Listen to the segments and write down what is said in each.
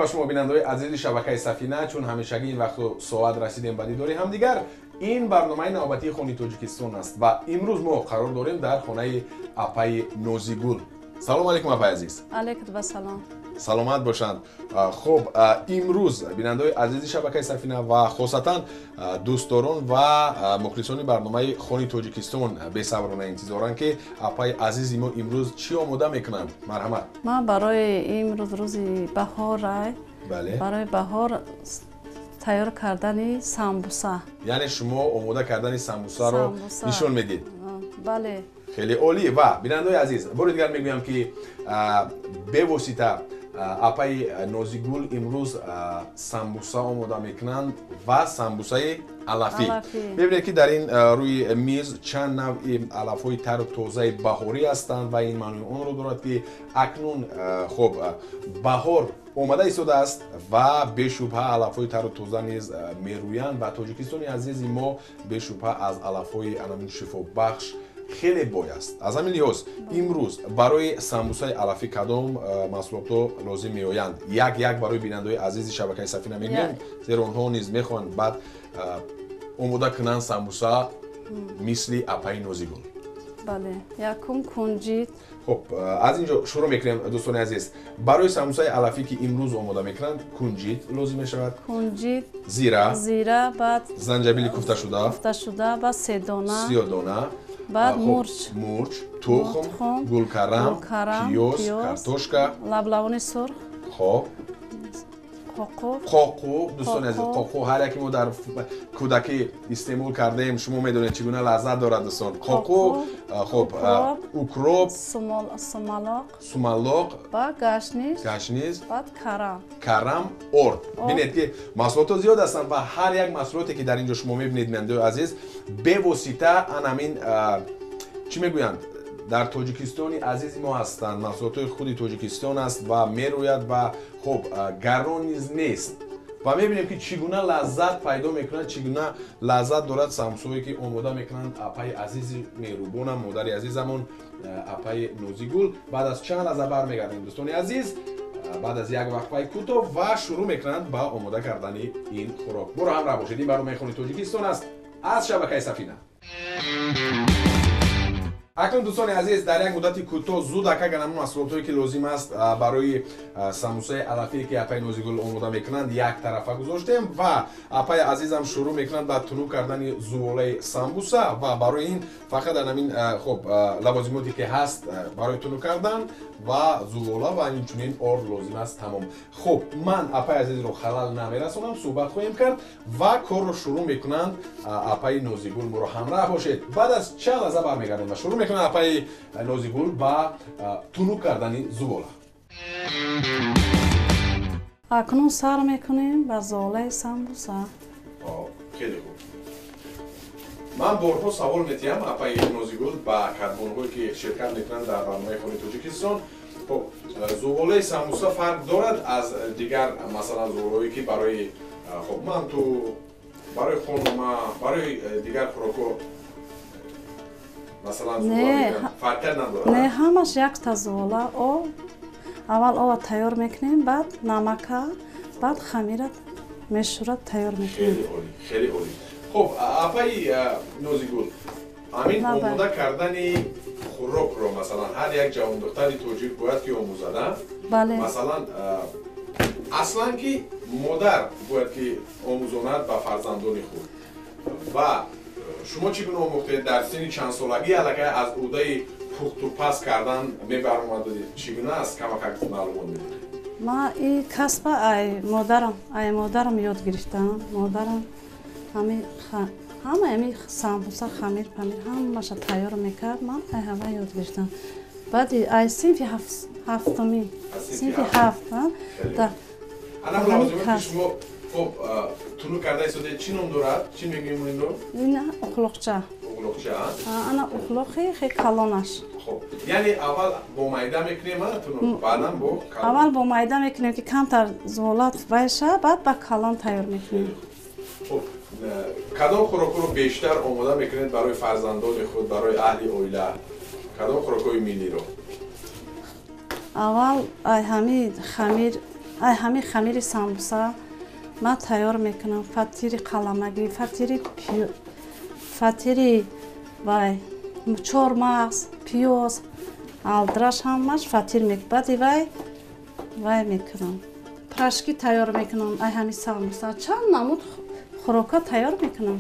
با شما بیننده‌های عزیز شبکه سفینه. چون همیشگی این وقت و ساعت رسیدیم به دیدار همدیگر. این برنامه نوبتی خونی تاجیکستان است و امروز ما قرار داریم در خانه اپای نوزیگول. سلام علیکم اپای عزیز. علیکم و سلام. سلامت باشند. خب امروز بیننده‌های عزیز شبکه سفینه و خاصتا دوستداران و مخلصان برنامه خونی تاجیکستان بی‌صبرانه انتظارند که اپای عزیز ما امروز چی آماده میکنند. مرحمت. ما برای امروز روزی بهار بله. برای بهار تیار کردن سامبوسا. یعنی شما آماده کردن سامبوسا رو نشون میدید. بله. خیلی عالی. و بیننده‌های عزیز بار دیگر میگویم که به واسطه اپای نوزیگول امروز سامبوسا آماده میکنند و سامبوسای علفی. ببینید که در این روی میز چند نوع علف‌های تر و تازه بهاری هستند و این معنی اون رو دارد که اکنون خب بهار آمده ایستاده است و به شبهه علف‌های تر و تازه نیز میرویند و تاجیکستان عزیز ما به شبهه از علف‌های انامین شفا بخش خیلی بای است. از همین لحاظ امروز برای سامبوسای علفی کدام محصولات لازم میآیند یک برای بیننده‌های عزیز شبکه سفینه میگیم زیرا آنها نیز میخوان بعد آماده کنند سامبوسا مثل اپای نوزیگول. بله. یکم کنجد. خب از اینجا شروع میکنیم دوستان عزیز. برای سامبوسای علفی که امروز آماده میکنند کنجد لازم میشود. کنجد، زیره، بعد زنجبیل کوفته شده، بعد 3 دانه. بعد مرچ، تخم، گلکرم، پیاز، کارتوشکا، لبلوان سرخ، خب قاقو. دوستان عزیز قاقو هر یکی ما در کودکی استعمال کردیم. شما میدونید چگونه لذت دارد دوستان. قاقو، خب اوکروپ، سومالاق، بعد گشنیز، بعد کرم، ارد. ببینید که محصولات زیاد هستند و هر یک محصولاتی که در اینجا شما میبینید بیننده عزیز به واسطه همین چی میگویند در تاجیکستان عزیز ما هستند. محصولات خود تاجیکستان است و میروید و خب گران نیست و میبینیم که چگونه لذت پیدا میکنند، چگونه لذت دارد سامبوسایی که آماده میکنند اپای عزیز مهربانم مادر عزیزمون اپای نوزیگول. بعد از چند لحظه برمیگردیم دوستان عزیز بعد از یک وقفه کوتاه و شروع میکنند با آماده کردن این خوراک. برو همراه باشید. این برنامه خونی تاجیکستان است از شبکه سفینه. اکنون دوستان عزیز در یک مدت کوتاه زود همون محصولاتی که لازم است برای سامبوسای علفی که اپای نوزیگول آماده میکنند یک طرفه گذاشتیم و اپای عزیزم شروع میکنند با تنو کردن زغال سامبوسا و برای این فقط همین خب لوازماتی که هست برای تنو کردن و زغال و همچنین آرد لازم است تمام. خب من اپای عزیز رو خلل نمیرسونم، صحبت خواهیم کرد و کار رو شروع میکنند اپای نوزیگول. مرا همراه باشید. بعد از چند لحظه برمیگردیم و شروع میکنند اپای نوزیگول با تنو کردن زغال. اکنون سر میکنیم با زغال سامبوسا. خیلی خوب. من بارها سوال میتیم اپای نوزیگول با کاربون‌هایی که شرکت میکنند در برنامه خونی تاجیکستان. خب زغال سامبوسا فرق دارد از دیگر مثلا زغالایی که برای خب من تو برای خانم برای دیگر خوراک‌ها مثلا زغال فرق ندارد. نه همش یک تا زغال اول آب تیار میکنیم بعد نمک بعد خمیر میشورد تیار میکنیم. خیلی عالی. خب اپای نوزیگول همین آماده کردن خوراک رو مثلا هر یک جوان دختری تاجیک باید که آموزه. بله. مثلا اصلا که مادر باید که آموزاند به فرزندان خود و شما چگونه آموختید در سن چند سالگی الکی از عهده پخت و پز کردن میبرآمدید؟ چگونه است کمک معلومات میدید؟ ما این کسب ای مادرم یاد گرفتم. مادرم همه سامبوسا خمیر پنیر همش تیار میکرد. من همه یاد گرفتم. بعد ای صنف هفتمی صنف هفت انا لازمه که شما خب تنو کرده ایستاده چی نام دارد؟ چی میگیم این رو؟ این اخلاقچه. انا اخلاقی خیلی کلانش. خب یعنی اول با میده میکنیم تنو بعدم با کلان؟ اول با میده میکنیم که کمتر زغالات بشه بعد با کلان تیار میکنیم. خب کدام خوراک رو بیشتر آماده میکنید برای فرزندان خود، برای اهل اویله؟ کدام خوراک‌های ملی رو؟ اول همین خمیر ай ҳамин хамири самбуса ман тайёр мекунам. Фатири қаламагӣ, фатири вай чормағз, пиёз, алдраш ҳамаш фатир мекбади вай мекунам. Пирашки тайёр мекунам. Ай ҳамин самбуса чанд намуд хӯрока тайёр мекунам.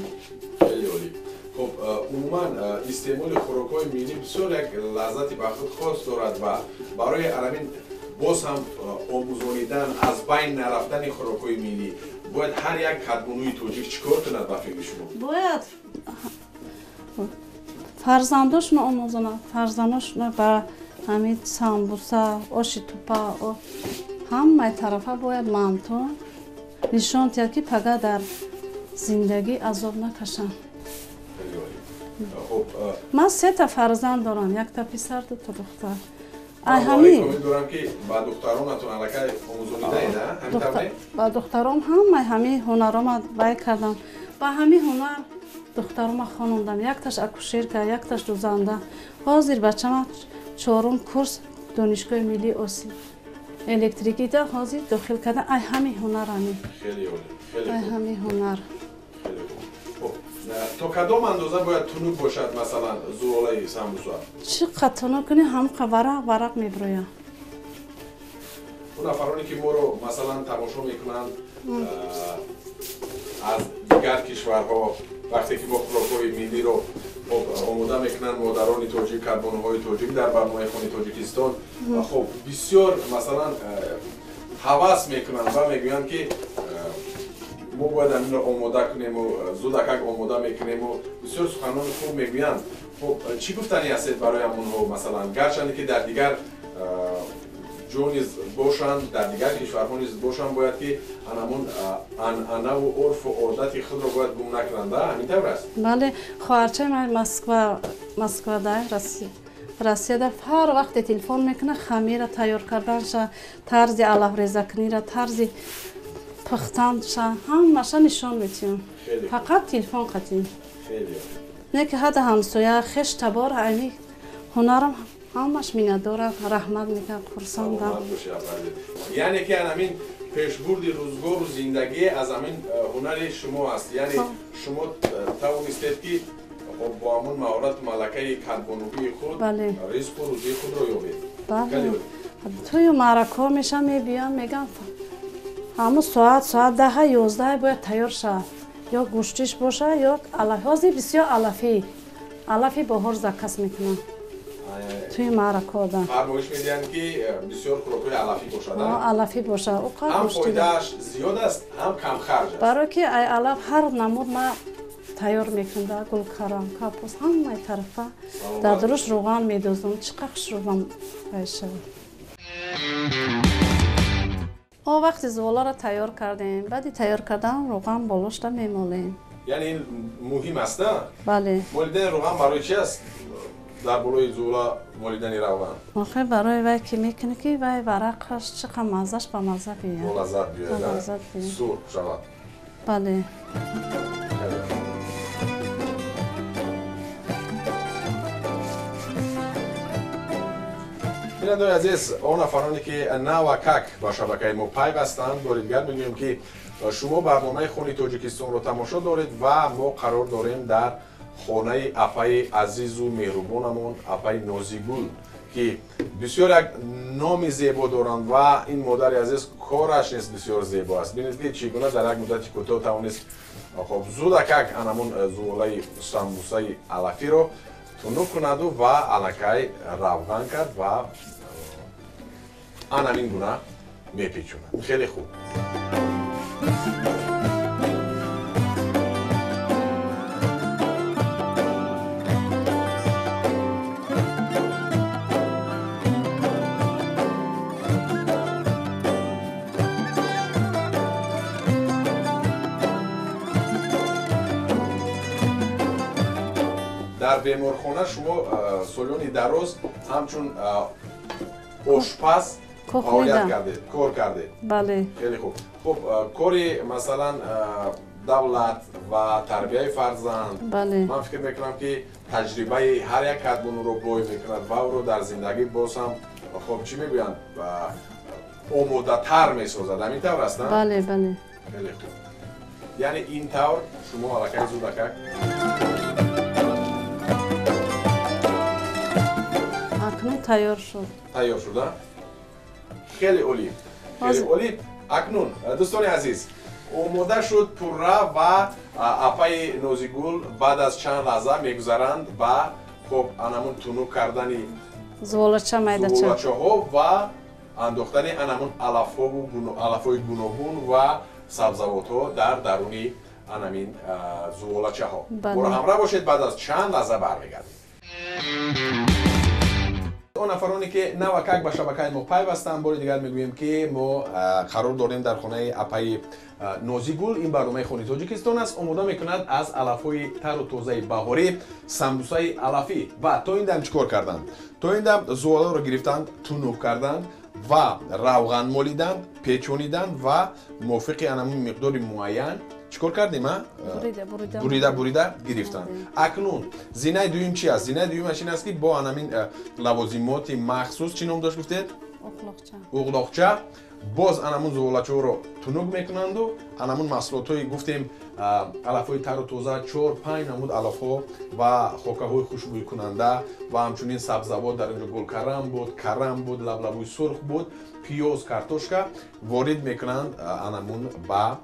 Хеле олӣ. Хуб, умуман истеъмоли хӯрокҳои миллӣ бисёр як лаззати ба худ хос дорад ва барои арамин боз ҳам омӯзонидан аз байн нарафтани хӯрокҳои миллӣ бояд ҳар як кадбонуи тоҷик чӣ кор кунад ба фикри шумо? Бояд фарзандошро омӯзонад. Фарзандошро ба ҳамин самбуса, оши тупа, ҳамаи тарафа бояд манто нишон диҳад ки пага дар зиндагӣ азоб накашанд. Ман 3 та фарзанд дорам, 1 та писар, 2 та духтар. Ай ҳамин дорам ки ба духтаронатон аллакай омӯзонидаед, ҳамин тавре? Ба духтаром ҳамаи ҳамин ҳунарома вай кардам. Ба ҳамин ҳунар духтарома хонондам. 1 таш акушерка, 1 таш дузанда. Ҳозир бачама 4 курс донишгоҳи миллии осип электрикида ҳозир дохил карда. Ай ҳамин ҳунарами. Хеле олӣ. Ай ҳамин ҳунар. То кадом андоза бояд тунук бошад масалан зулолаи самбуса? Чӣ қадр тунук кунӣ ҳамқа варақ меброяд. Он нафароне ки моро масалан тамошо мекунанд аз дигар кишварҳо вақте ки мо хӯрокҳои миллиро омода мекунанд модарони тоҷик, кадбонуҳои тоҷик дар барномаи Хони Тоҷикистон, хуб бисёр масалан ҳавас мекунанд ва мегӯянд ки мо бояд аминро омода кунему, зудакак омода мекунему, бисёр суханони хуб мегӯянд. Хуб чӣ гуфтанӣ ҳастед барои амонҳо масалан гарчанде ки дар дигар ҷо низ бошанд, дар дигар кишварҳо низ бошанд, бояд ки анамон анъанаву урфу одати худро бояд гум накунанд, ҳамин тавр аст? Бале, хоҳарчаи ман Москвада Россияда ҳар вақте телефон мекунад хамира тайёр карданша, тарзи алафрезакунира, тарзи пухтанша ҳамаша нишон медиҳам. Фақат телефон қатъи. Не ки ҳада ҳамсоя хеш табор айни ҳунарам ҳамаш миннатдорам, раҳмат мегӯям, хурсандам. Яъне ки ҳамин пешбурди рӯзгору зиндагӣ аз ҳамин ҳунари шумо аст. Яъне шумо тавонистед ки бо ҳамон маҳорату малакаи кадбонугии худ ризқу рӯзии худро ёбед. Тӯю маъракаҳо меша мебиям, мегӯям ҳамун соат 10-11 бояд тайёр шавад. Ё гӯштиш бошад, ё алафи. Ҳозир бисёр алафи боҳор заказ мекунам. Туи маъракаҳода фармоиш медиҳанд ки бисёр хӯрокҳои алафӣ бошад. Алафӣ бошад. Ҳам фоидааш зиёд аст, ҳам камхарҷ аст. Барои ки ай алаф ҳар намуд ман тайёр мекунам, гулкарам, капуст, ҳамаи тарафа дар дуруш рӯған медозам. Чӣ қадр хушрӯған шавад. Мо вақти зуволаро тайёр кардем, баъди тайёр кардан рӯған болошта мемолем. Яъне ин муҳим аст? Бале. Молидани рӯған барои чи аст? Дар болои зувола молидани равған? Охир барои вай ки мекунӣ ки вай варақаш чӣ қадр маззаш ба мазза биёяд. Бо лаззат биёяд. Сурх шавад. Бале. бинандаҳои азиз, он нафароне ки навакак ба шабакаи мо пайвастанд, бори дигар мегӯем ки шумо барномаи Хони Тоҷикистонро тамошо доред ва мо қарор дорем дар хонаи апаи азизу меҳрубонамон, апаи Нозигул, ки бисёр як номи зебо доранд ва ин модари азиз кораш низ бисёр зебо аст. бинед ки чӣ гуна дар як муддати кӯтоҳ тавонист зудакак анамон зуволаи самбусаи алафиро тунук кунаду ва алакай равған кард ва анамин гуна мепечунад. Хеле хуб. дар беморхона шумо солёни дароз ҳамчун ошпаз фаъолият кардед, кор кардед. Бале. Хеле хуб. Хуб, кори масалан давлат ва тарбияи фарзанд. Бале. Ман фикр мекунам ки таҷрибаи ҳар як кадбонуро бой мекунад ва ӯро дар зиндагӣ боз ҳам хуб чӣ мегӯянд омодатар месозад. Ҳамин тавр аст, на? бале бале. Хеле хуб. Яъне ин тавр шумо аллакай зудакак акнун тайёр шуд. тайёр шуда? Хеле олӣ. Хеле олӣ. Акнун, дӯстони азиз, омода шуд пурра ва апаи Нозигул баъд аз чанд лаҳза мегузаранд ба хоб анамун тунук кардани Зуволача майдача. зуволачаҳо ва андохтани анамун алафҳои гуногун ва сабзавотҳо дар даруни анамин зуволачаҳо. Боро ҳамроҳ бошед, баъд аз чанд лаҳза бармегардем. он нафароне ки навакак ба шабакаи мо пайвастанд, бори дигар мегӯем ки мо қарор дорем дар хонаи апаи Нозигул. Ин барномаи Хони Тоҷикистон аст. Омода мекунад аз алафҳои тару тозаи баҳорӣ, самбусаи алафӣ. Ва то ин дам чӣ кор карданд? То ин дам зуволаро гирифтанд, тунук карданд ва равған молиданд, печониданд ва мувофиқи анамун миқдори муайян чӣ кор кардем? Бурида гирифтанд. Акнун зинаи дуюм чи аст? Зинаи дуюмаш ин аст ки бо анамин лавозимоти махсус чӣ ном дошт гуфтед? уғлоқча. Боз анамун зуволачаҳоро тунук мекунанду анамун маҳсулотҳои гуфтем алафҳои тару тоза 4-5 намуд алафҳо ва хокаҳои хушбӯйкунанда ва ҳамчунин сабзавот дар инҷо гулкарам буд, карам буд, лаблабӯи сурх буд, пиёз, картошка ворид мекунанд анамун ба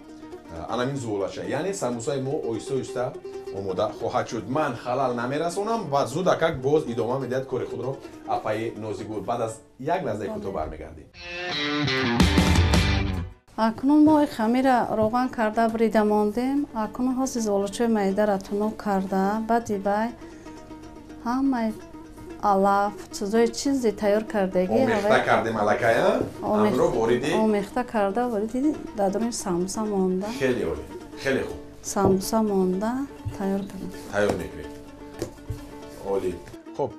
анамин зуволача. Яъне самбусаи мо оҳиста-оҳиста омода хоҳад шуд. Ман халал намерасонам ва зудакак боз идома медиҳад кори худро апаи Нозигул. Баъд аз як лаҳзаи кӯтоҳ бармегардем. акнун мо хамира роған карда бурида мондем. Акнун ҳози зуволачаи майдаро тунук карда баъди бай ҳамаи алаф чизои чизи тайёр кардагӣ омехта кардем аллакай, амро вориди омехта карда вориди дар дуруни самбуса монда. хеле олӣ, хеле хуб. Самбуса монда тайёр кардем. Тайёр мекунем. Олӣ. Хуб,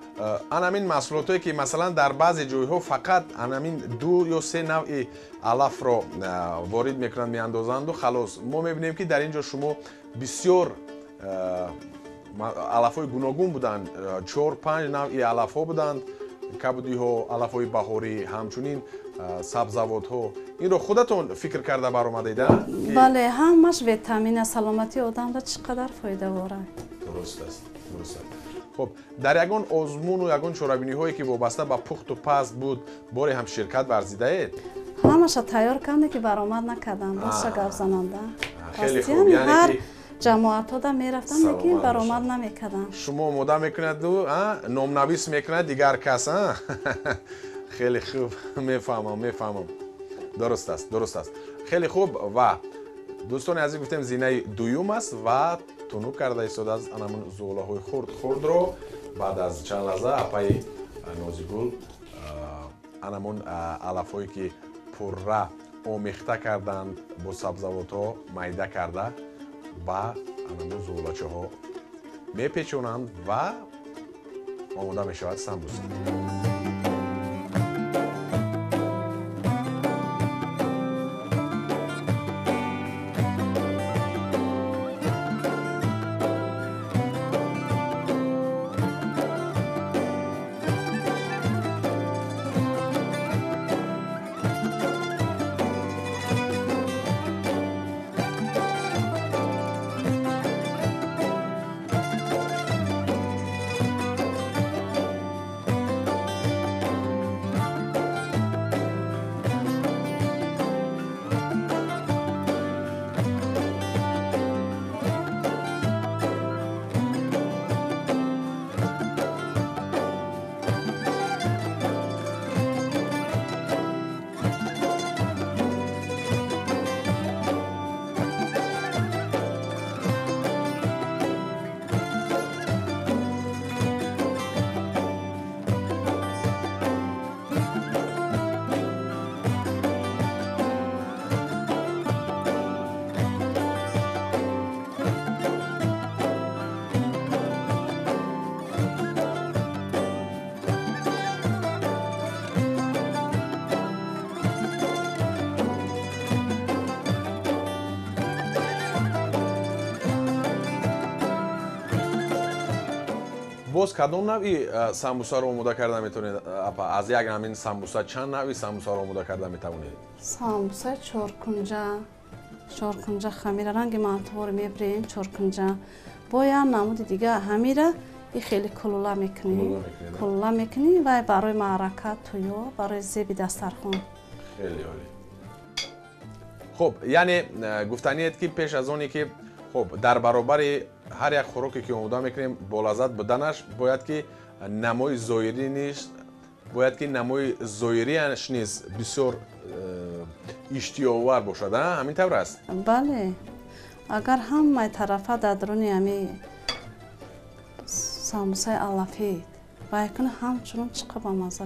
анамин маҳсулотое ки масалан дар баъзе ҷойҳо фақат анамин 2 ё 3 навъи алафро ворид мекунанд, меандозанду халос. Мо мебинем ки дар ин ҷо шумо бисёр алафҳои гуногун буданд, 4-5 навъи алафҳо буданд, кабудиҳо, алафҳои баҳорӣ, ҳамчунин сабзавотҳо. Инро худатон фикр карда баромадед? Бале, ҳамаш витамин аст, саломатии одамро чӣ қадар фоидаворад. Дуруст аст, дуруст аст. Хуб, дар ягон озмуну ягон чорабиниҳое ки вобаста ба пухту паст буд, боре ҳам ширкат варзидаед? ҳамаша тайёр кардем ки баромад накардам, баша гап зананда. Хеле хуб, яъне ки ҷамоатҳода мерафтам, лекин баромад намекардам. шумо омода мекунаду, номнавис мекунад дигар кас, хеле хуб, мефаҳмам. Дуруст аст, дуруст аст. Хеле хуб. Ва дӯстони азиз, гуфтем зинаи дуюм аст ва тунук карда истода аз анамун зуволаҳои хурдро баъд аз чанд лаҳза апаи Нозигул анамун алафҳое ки пурра омехта карданд бо сабзавотҳо майда карда ба анамун зуволачаҳо мепечонанд ва омода мешавад самбуса. боз кадом навъи самбусаро омода карда метавонед апа? Аз як ҳамин самбуса чанд навъи самбусаро омода карда метавонед? самбуса чоркунҷа хамира ранги мантвор мебрем чоркунҷа бо як намуди дига ҳамира и хеле кулула мекунӣ вай барои маърака туё барои зеби дастархон. Хеле олӣ. хуб яъне гуфтаниед ки пеш аз оне ки хуб дар баробари ҳар як хӯроке ки омода мекунем болаззат буданаш бояд ки намои зоириаш низ бисёр иштиёовар бошад ҳамин тавр аст? бале агар ҳамаи тарафа дар даруни ами самбусаи алафит вай кунӣ ҳамчунон чӣ қадр бамазза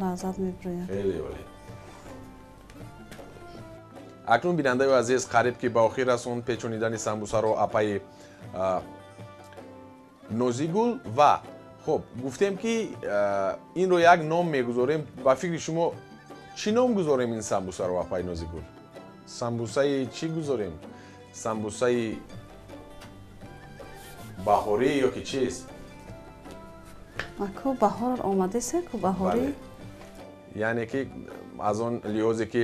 лаззат мебирояд. хеле олӣ. акнун бинандаи азиз қариб ки ба охир расонд печонидани самбусаро апаи нозигул ва хуб гуфтем ки инро як ном мегузорем. Ба фикри шумо чӣ ном гузорем ин самбусаро апаи нозигул? самбусаи чӣ гузорем? самбусаи баҳорӣ ё ки чист? аку баҳор омадесе ку баҳорӣ яъне ки аз он лиҳозе ки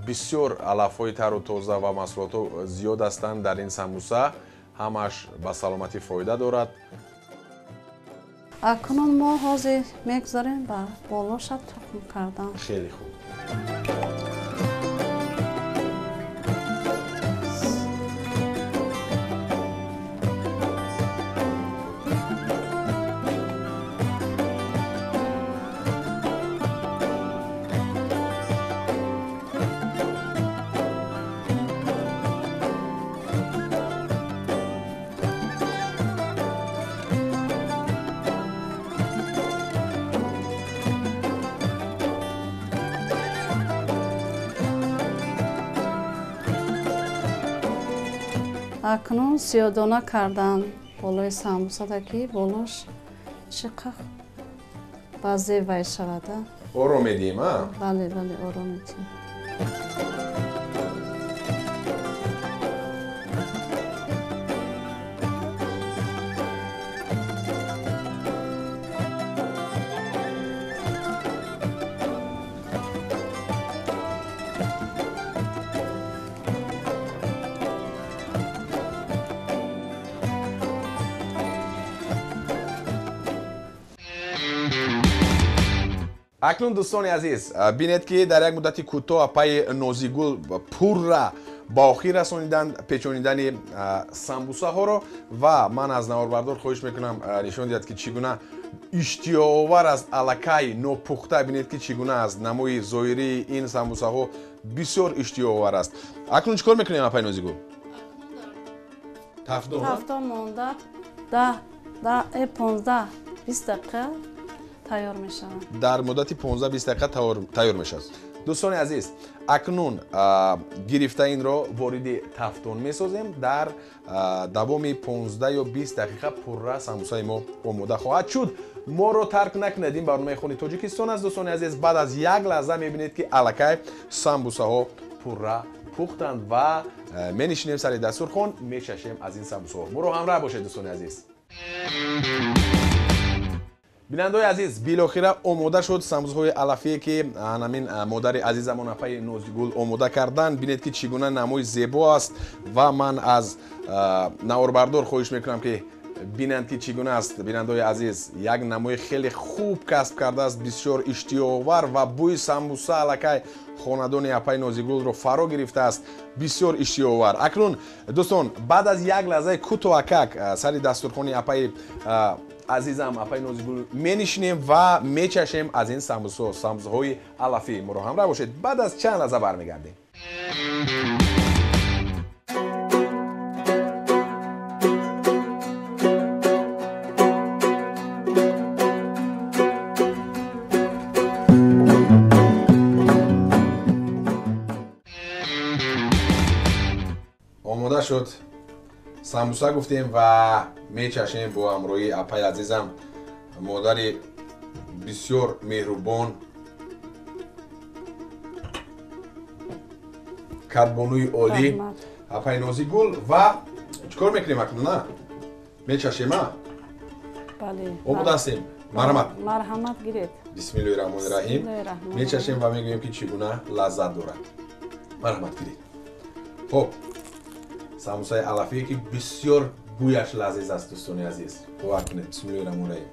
бисёр алафҳои тару тоза ва маҳсулотҳо зиёд ҳастанд дар ин самбуса ҳамааш ба саломатӣ фоида дорад. акнун мо ҳозир мегузорем ба болоша тухм кардан. хеле хуб. акнун сиёдона кардан болои самбусата ки болош чӣ қадр ба зеб вай шавада. ором медиҳем бале ором медиҳем. акнун дӯстони азиз бинед ки дар як муддати кӯтоҳ апаи нозигул пурра ба охир расониданд печонидани самбусаҳоро ва ман аз наварбардор хоҳиш мекунам нишон диҳад ки чӣ гуна иштиёовар аст алакай нопухта. бинед ки чӣ гуна аст намои зоирии ин самбусаҳо бисёр иштиёовар аст. акнун чӣ кор мекунем апаи нозигул? тафтон монда 15-20 дақиқа тайёр мешавад. дар муддати 15-20 дақиқа тайёр мешавад. дӯстони азиз акнун гирифтаинро вориди тафтон месозем. дар давоми 15 ё 20 дақиқа пурра самбусаи мо омода хоҳад шуд. моро тарк накунед. ин барномаи Хони Тоҷикистон аст. дӯстони азиз баъд аз як лаҳза мебинед ки аллакай самбусаҳо пурра пухтанд ва менишинем сари дастурхон мечашем аз ин самбусаҳо. моро ҳамроҳ бошед дӯстони азиз. бинандаҳои азиз билохира омода шуд самбусаҳои алафие ки ҳамин модари азизамон апаи нозигул омода карданд. бинед ки чӣ гуна намои зебо аст ва ман аз наварбардор хоҳиш мекунам ки бинанд ки чӣ гуна аст. бинандаҳои азиз як намои хеле хуб касб кардааст бисёр иштиёовар ва бӯи самбуса аллакай хонадони апаи нозигулро фаро гирифтааст бисёр иштиёовар. акнун дӯстон баъд аз як лаҳзаи кӯтоҳакак сари дастурхони апаи азизам апаи нозигул менишинем ва мечашем аз ин самбусаҳои алафӣ. моро ҳамроҳ бошед. баъд аз чанд лаҳза бармегардем. омода шуд. самбуса гуфтем ва мечашем бо ҳамроҳии апаи азизам модари бисёр меҳрубон кадбонуи олӣ апаи нозигул ва чӣ кор мекунем акнун? мечашем بله. آماده هستیم. مرحمت. مرحمت گیرید. بسم الله الرحمن الرحیم. میچشیم و میگوییم که چگونه لذت دارد. مرحمت گیرید. خب سموسای علفی که بسیار بویش لذیذ است دوستان عزیز. باور کنید. بسم الله الرحمن الرحیم.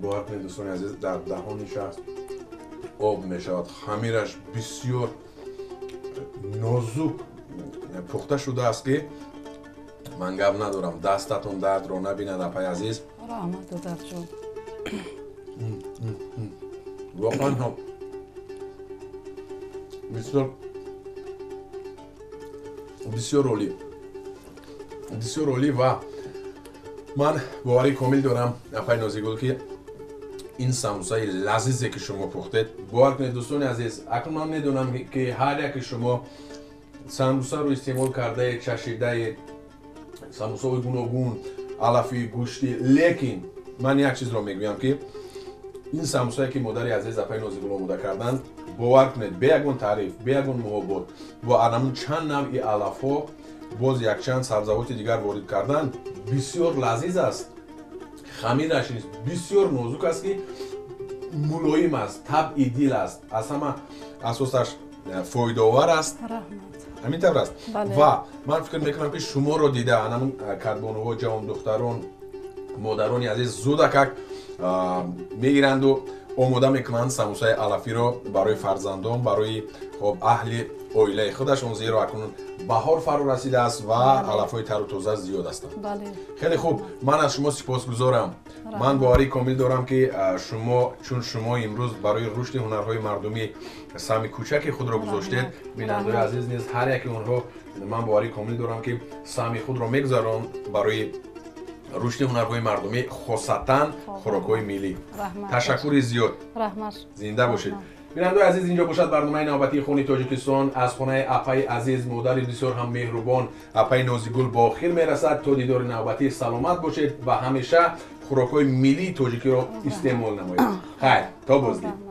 باور کنید دوستان عزیز در دهانش آب میشود. خمیرش بسیار نازک پخته شده است که من گپ ندارم دستتون درد رو نبیند اپای عزیز. رحمت دادر جون. واقعا هم بسیار عالی و من باوری کامل دارم اپای نازیگل که این سموسای لذیذی که شما پختید باور کنید دوستان عزیز. اکنون من میدونم که هر یک شما سموسا رو استعمال کرده چشیده سموسای گوناگون علفی گوشتی، لیکن من یک چیز رو میگویم که این سموسایی که مادر عزیز اپای نازیگل آماده کردن باور کنید به یگون تعریف به یگون محبت با انمون چند نوعی علفها باز یک چند سبزیجات دیگر وارد کردن بسیار لذیذ است. خمیرش نیست بسیار نازک است که ملایم است طبع دل است از همه اساسش فایده‌آور است. همین طور است. و من فکر میکنم که شما رو دیده همون کدبانوها جوان دختران مادران عزیز زودک میگیرند و آماده میکنند سموسای علفی رو برای فرزندان برای خب اهل اویله خودشون زیرا اکنون بهار فرا رسیده است و علفهای تر و تازه زیاد هستند. خیلی خوب من از شما سپاسگزارم. من باوری کامل دارم که شما چون شما امروز برای رشد هنرهای مردمی سهم کوچک خود را گذاشتید بیننده عزیز نیز هر یک اونها من باوری کامل دارم که سهم خود را میگذارن برای رشد هنرهای مردمی خاصتا خوراک‌های ملی. تشکر زیاد. زنده باشید. بیننده عزیز اینجا باشد برنامه نوبتی خونی تاجیکستان از خانه اپای عزیز مادر بسیار هم مهربان اپای نازیگل با خیر میرسد. تا دیدار نوبتی سلامت باشید و همیشه خوراک‌های ملی تاجیکی را استعمال نمایید. خیر تا بازدید.